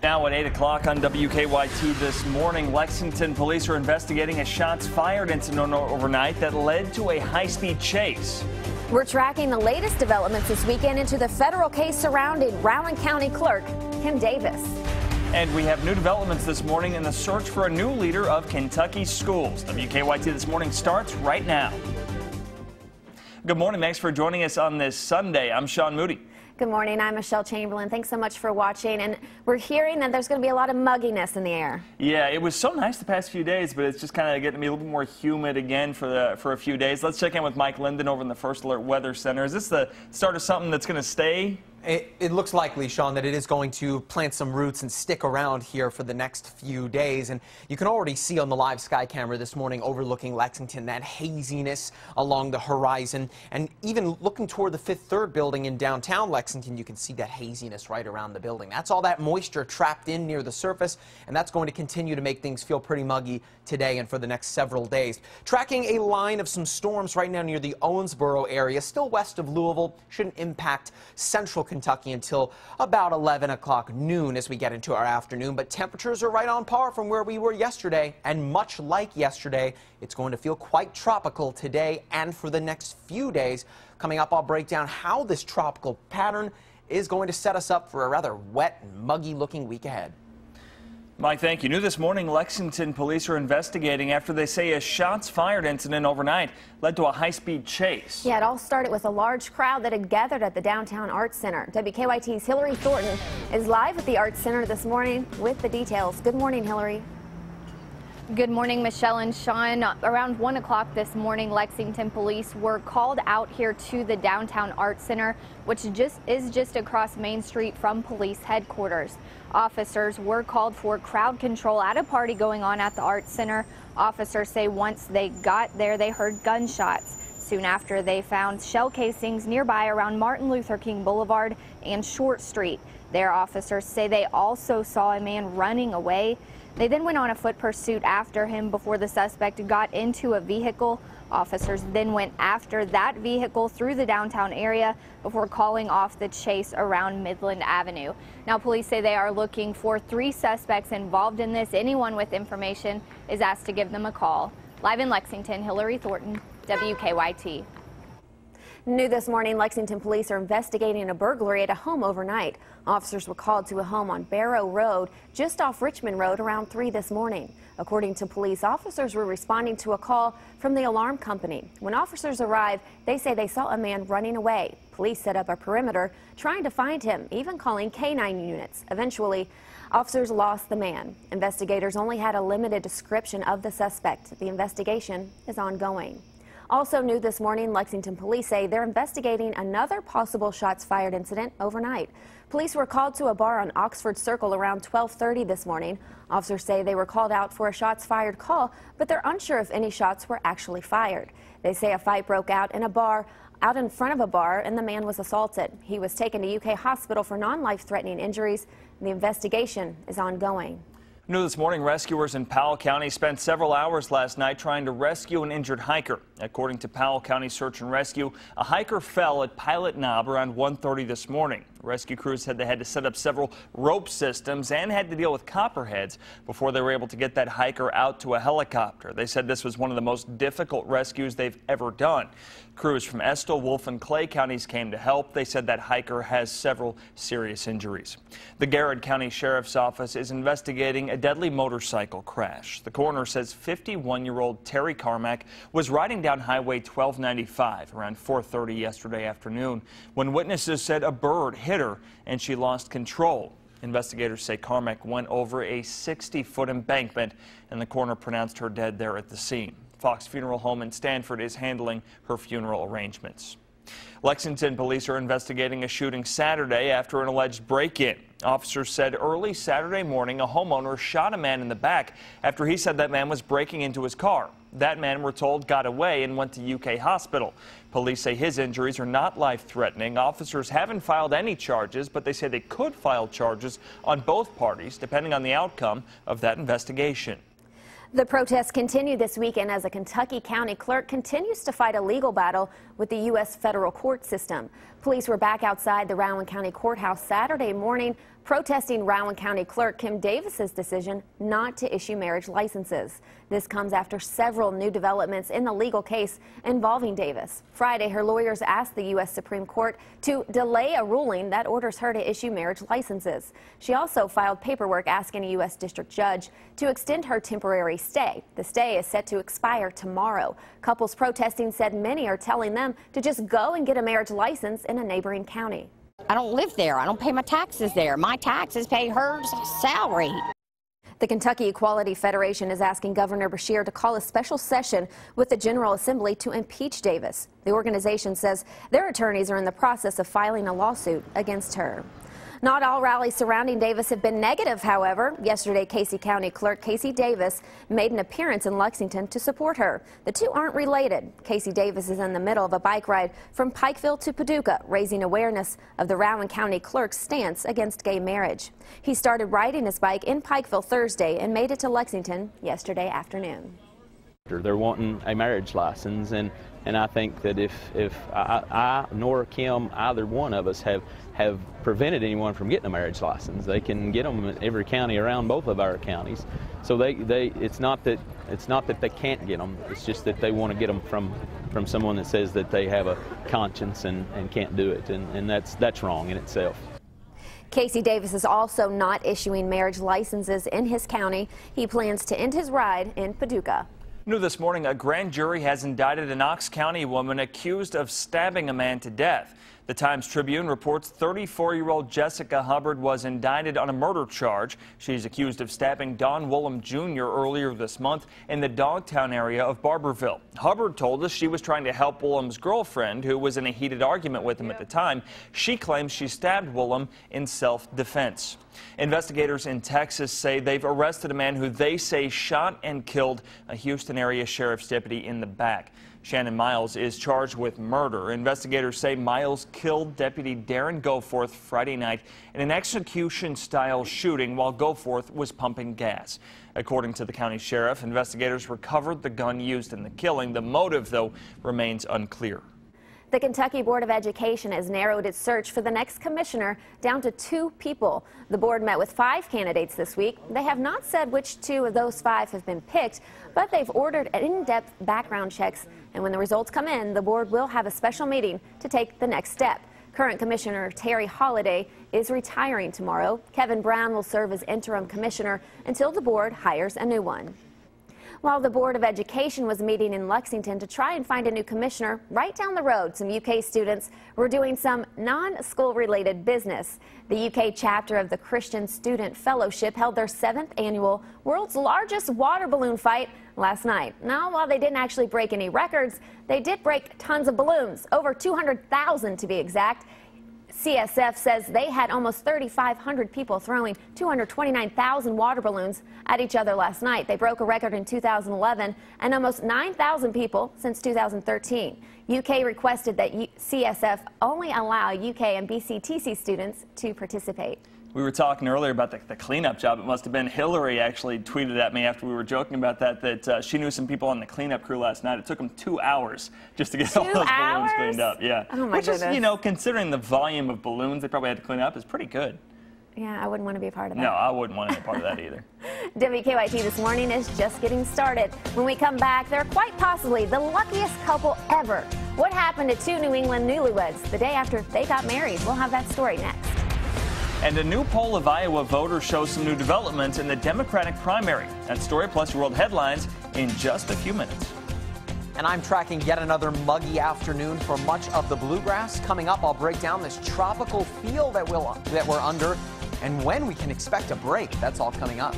Now at 8 o'clock on WKYT this morning, Lexington police are investigating a shots fired incident overnight that led to a high-speed chase. We're tracking the latest developments this weekend into the federal case surrounding Rowan County Clerk Kim Davis. And we have new developments this morning in the search for a new leader of Kentucky schools. WKYT This Morning starts right now. Good morning. Thanks for joining us on this Sunday. I'm Sean Moody. Good morning. I'm Michelle Chamberlain. Thanks so much for watching. And we're hearing that there's going to be a lot of mugginess in the air. Yeah, it was so nice the past few days, but it's just kind of getting to be a little bit more humid again for a few days. Let's check in with Mike Linden over in the First Alert Weather Center. Is this the start of something that's going to stay? It looks likely, Sean, that it is going to plant some roots and stick around here for the next few days. And you can already see on the live sky camera this morning overlooking Lexington that haziness along the horizon. And even looking toward the Fifth Third building in downtown Lexington, you can see that haziness right around the building. That's all that moisture trapped in near the surface, and that's going to continue to make things feel pretty muggy today and for the next several days. Tracking a line of some storms right now near the Owensboro area, still west of Louisville, shouldn't impact central Kentucky until about 11 o'clock noon as we get into our afternoon. But temperatures are right on par from where we were yesterday, and much like yesterday, it's going to feel quite tropical today and for the next few days. Coming up, I'll break down how this tropical pattern is going to set us up for a rather wet and muggy looking week ahead. Mike, thank you. New this morning, Lexington police are investigating after they say a shots fired incident overnight led to a high-speed chase. Yeah, it all started with a large crowd that had gathered at the downtown Arts Center. WKYT's Hillary Thornton is live at the Arts Center this morning with the details. Good morning, Hillary. Good morning, Michelle and Sean. Around 1 o'clock this morning, Lexington police were called out here to the downtown Arts Center, which is just across Main Street from police headquarters. Officers were called for crowd control at a party going on at the Arts Center. Officers say once they got there, they heard gunshots. Soon after, they found shell casings nearby around Martin Luther King Boulevard and Short Street. Their officers say they also saw a man running away. They then went on a foot pursuit after him before the suspect got into a vehicle. Officers then went after that vehicle through the downtown area before calling off the chase around Midland Avenue. Now, police say they are looking for 3 suspects involved in this. Anyone with information is asked to give them a call. Live in Lexington, Hillary Thornton, WKYT. New this morning, Lexington police are investigating a burglary at a home overnight. Officers were called to a home on Barrow Road, just off Richmond Road, around 3 this morning. According to police, officers were responding to a call from the alarm company. When officers arrived, they say they saw a man running away. Police set up a perimeter trying to find him, even calling K9 units. Eventually, officers lost the man. Investigators only had a limited description of the suspect. The investigation is ongoing. Also new this morning, Lexington police say they're investigating another possible shots fired incident overnight. Police were called to a bar on Oxford Circle around 12:30 this morning. Officers say they were called out for a shots fired call, but they're unsure if any shots were actually fired. They say a fight broke out in a bar out in front of a bar, and the man was assaulted. He was taken to UK hospital for non-life-threatening injuries, and the investigation is ongoing. New this morning, rescuers in Powell County spent several hours last night trying to rescue an injured hiker. According to Powell County Search and Rescue, a hiker fell at Pilot Knob around 1:30 this morning. Rescue crews said they had to set up several rope systems and had to deal with copperheads before they were able to get that hiker out to a helicopter. They said this was one of the most difficult rescues they've ever done. Crews from Estill, Wolf, and Clay counties came to help. They said that hiker has several serious injuries. The Garrett County Sheriff's Office is investigating a deadly motorcycle crash. The coroner says 51-year-old Terry Carmack was riding down Highway 1295 around 4:30 yesterday afternoon when witnesses said a bird hit her and she lost control. Investigators say Carmack went over a 60-foot embankment, and the coroner pronounced her dead there at the scene. Fox Funeral Home in Stanford is handling her funeral arrangements. Lexington police are investigating a shooting Saturday after an alleged break-in. Officers said early Saturday morning a homeowner shot a man in the back after he said that man was breaking into his car. That man, we're told, got away and went to UK hospital. Police say his injuries are not life-threatening. Officers haven't filed any charges, but they say they could file charges on both parties depending on the outcome of that investigation. The protests continue this weekend as a Kentucky county clerk continues to fight a legal battle with the U.S. federal court system. Police were back outside the Rowan County Courthouse Saturday morning, protesting Rowan County Clerk Kim Davis's decision not to issue marriage licenses. This comes after several new developments in the legal case involving Davis. Friday, her lawyers asked the U.S. Supreme Court to delay a ruling that orders her to issue marriage licenses. She also filed paperwork asking a U.S. district judge to extend her temporary stay. The stay is set to expire tomorrow. Couples protesting said many are telling them to just go and get a marriage license in a neighboring county. I don't live there. I don't pay my taxes there. My taxes pay her salary. The Kentucky Equality Federation is asking Governor Beshear to call a special session with the General Assembly to impeach Davis. The organization says their attorneys are in the process of filing a lawsuit against her. Not all rallies surrounding Davis have been negative, however. Yesterday, Casey County Clerk Casey Davis made an appearance in Lexington to support her. The two aren't related. Casey Davis is in the middle of a bike ride from Pikeville to Paducah, raising awareness of the Rowan County Clerk's stance against gay marriage. He started riding his bike in Pikeville Thursday and made it to Lexington yesterday afternoon. They're wanting a marriage license, and I think that if I nor Kim, either one of us have prevented anyone from getting a marriage license. They can get them in every county around both of our counties. So it's not that they can't get them. It's just that they want to get them from someone that says that they have a conscience and can't do it, and that's wrong in itself. Casey Davis is also not issuing marriage licenses in his county. He plans to end his ride in Paducah. New this morning, a grand jury has indicted a Knox County woman accused of stabbing a man to death. The Times-Tribune reports 34-year-old Jessica Hubbard was indicted on a murder charge. She's accused of stabbing Don Woolham Jr. earlier this month in the Dogtown area of Barberville. Hubbard told us she was trying to help Woolham's girlfriend, who was in a heated argument with him at the time. She claims she stabbed Woolham in self-defense. Investigators in Texas say they've arrested a man who they say shot and killed a Houston area sheriff's deputy in the back. Shannon Miles is charged with murder. Investigators say Miles killed Deputy Darren Goforth Friday night in an execution-style shooting while Goforth was pumping gas. According to the county sheriff, investigators recovered the gun used in the killing. The motive, though, remains unclear. The Kentucky Board of Education has narrowed its search for the next commissioner down to 2 people. The board met with 5 candidates this week. They have not said which 2 of those 5 have been picked, but they've ordered in-depth background checks, and when the results come in, the board will have a special meeting to take the next step. Current Commissioner Terry Holliday is retiring tomorrow. Kevin Brown will serve as interim commissioner until the board hires a new one. While the Board of Education was meeting in Lexington to try and find a new commissioner, right down the road, some UK students were doing some non-school related business. The UK chapter of the Christian Student Fellowship held their 7th annual world's largest water balloon fight last night. Now, while they didn't actually break any records, they did break tons of balloons, over 200,000 to be exact. CSF says they had almost 3,500 people throwing 229,000 water balloons at each other last night. They broke a record in 2011 and almost 9,000 people since 2013. UK requested that CSF only allow UK and BCTC students to participate. We were talking earlier about the cleanup job. It must have been Hillary actually tweeted at me after we were joking about that she knew some people on the cleanup crew last night. It took them 2 hours just to get all those balloons cleaned up. Yeah. Oh my goodness. Which is, considering the volume of balloons they probably had to clean up, is pretty good. Yeah, I wouldn't want to be a part of that. No, I wouldn't want to be a part of that either. WKYT This Morning is just getting started. When we come back, they're quite possibly the luckiest couple ever. What happened to 2 New England newlyweds the day after they got married? We'll have that story next. And a new poll of Iowa voters shows some new developments in the Democratic primary. That story plus your world headlines in just a few minutes. And I'm tracking yet another muggy afternoon for much of the bluegrass. Coming up, I'll break down this tropical feel that we're under and when we can expect a break. That's all coming up.